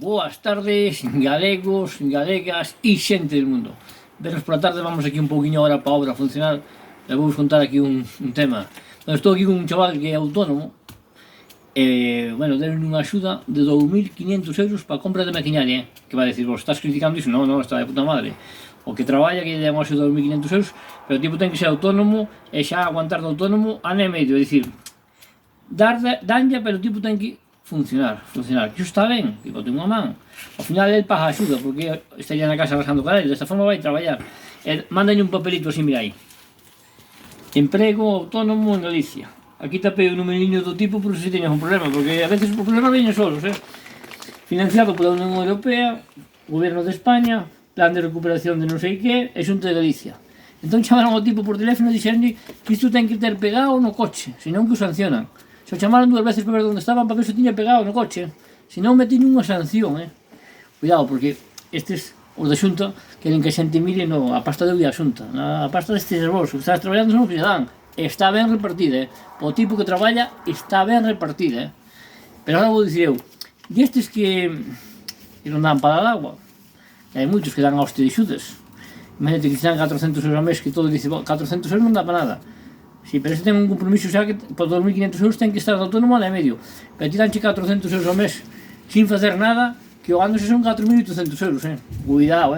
Boas tardes, galegos, galegas e xente del mundo. Vernos pola tarde, vamos aquí un pouquiño ahora para a obra funcional. E vou contar aquí un tema. Bueno, estou aquí con un chaval que é autónomo. Bueno, deron unha axuda de 2.500 euros para a compra de maquinaria. Que vai decir, vos estás criticando iso? Non, está de puta madre. O que traballa que lle dá unha axuda de 2.500 euros, pero o tipo ten que ser autónomo e xa aguantar de autónomo ano e medio. É dicir, danlle, pero o tipo ten que funcionar. Que iso está ben, que bote unha man. Ao final ele paga a axuda, porque estaría na casa rascando caralho. Desta forma vai traballar. Mándalle un papelito así, mira aí. Emprego autónomo en Galicia. Aquí tapei un numeriño do tipo por se teñas un problema, porque a veces os problemas veñen solos, Financiado pola Unión Europea, Goberno de España, Plan de Recuperación de non sei que, e Xunta de Galicia. Entón chamaron ao tipo por teléfono e dixeronlle que isto ten que ter pegado no coche, senón que o sancionan. Se o chamaron 2 veces para ver onde estaban para ver se o tiña pegado no coche, senón meten unha sanción, Cuidado, porque estes, os da Xunta, queren que a xente mire a pasta de a Xunta, a pasta destes vos, que estás traballando son o que lle dan. Está ben repartida, O tipo que traballa está ben repartida, Pero agora vou dicir eu, destes que non dan para dar agua, hai moitos que dan a hostia de xudas. Imagínate que se dan 400 euros ao mes, que todo dice, 400 euros non dá para nada. Si, pero ese ten un compromiso xa que por 2.500 euros ten que estar de autónomo ano e medio. Pero ti danche 400 euros ao mes sin facer nada, que o ano se son 4.800 euros, Cuidado,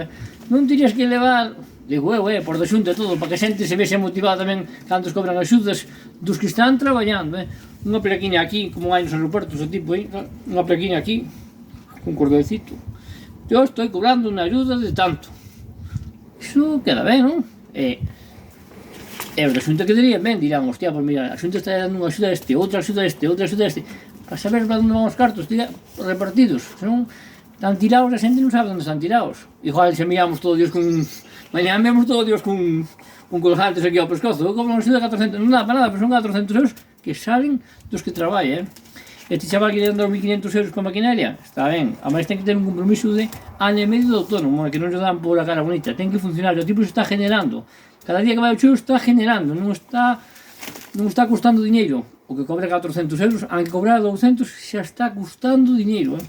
Non terías que levar, digo eu, por da Xunta e todo, para que a xente se vexe motivada tamén cando cobran axudas dos que están traballando, Unha plaquiña aquí, como hai nos aeroportos, o tipo aí, unha plaquiña aquí, un cordelecito. Eu estou cobrando unha ayuda de tanto. Iso queda ben, non? E os da Xunta que dirían, dirán, hostia, pues mira, a Xunta está dando unha axuda a este, outra axuda a este, para saber para onde van os cartos repartidos, senón están tirados, a xente non sabe onde están tirados. Igual se miramos todos os días mañá vemos todos os días con colgantes aquí ao pescozo, eu cobro unha axuda de 400, non dá para nada, pero son 400 euros que salen dos que traballa, Este chaval que lle dan 2.500 euros para maquinaria, está ben, a máis ten que ter un compromiso de ano e medio de autónomo, que non se dan por a cara bonita, ten que funcionar, o tipo se está generando. Cada día que vai ao cheo está generando, non está custando diñeiro. O que cobra 400 euros, aunque cobrar 200, xa está custando diñeiro,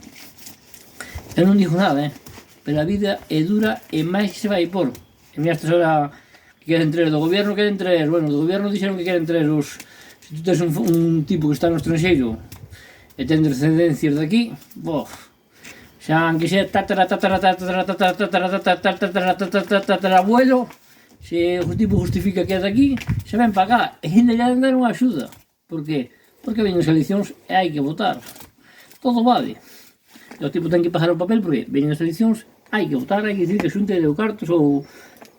Eu non digo nada, pero a vida é dura e máis que se vai por. E mira, esta hora que queren traer do goberno, bueno, do goberno dixeron que queren traer os... Se tú tens un tipo que está no estranxeiro e ten descendencias de aquí, xa aunque sea tatarabuelo, se o tipo justifica que é de aquí, se ven para cá e ainda lle dan unha axuda. Por que? Porque veñen as eleccións e hai que votar. Todo vale. E o tipo ten que pagar o papel porque veñen as eleccións, hai que votar, hai que dicir que a Xunta deu cartos ou...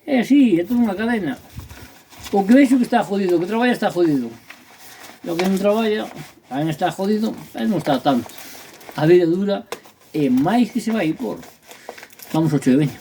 É así, é toda unha cadena. O que vexo que está jodido, o que traballa está jodido. E o que non traballa, tamén está jodido, pero non está tanto. A vida dura e máis que se vai por. Vamos ao cheo, veña.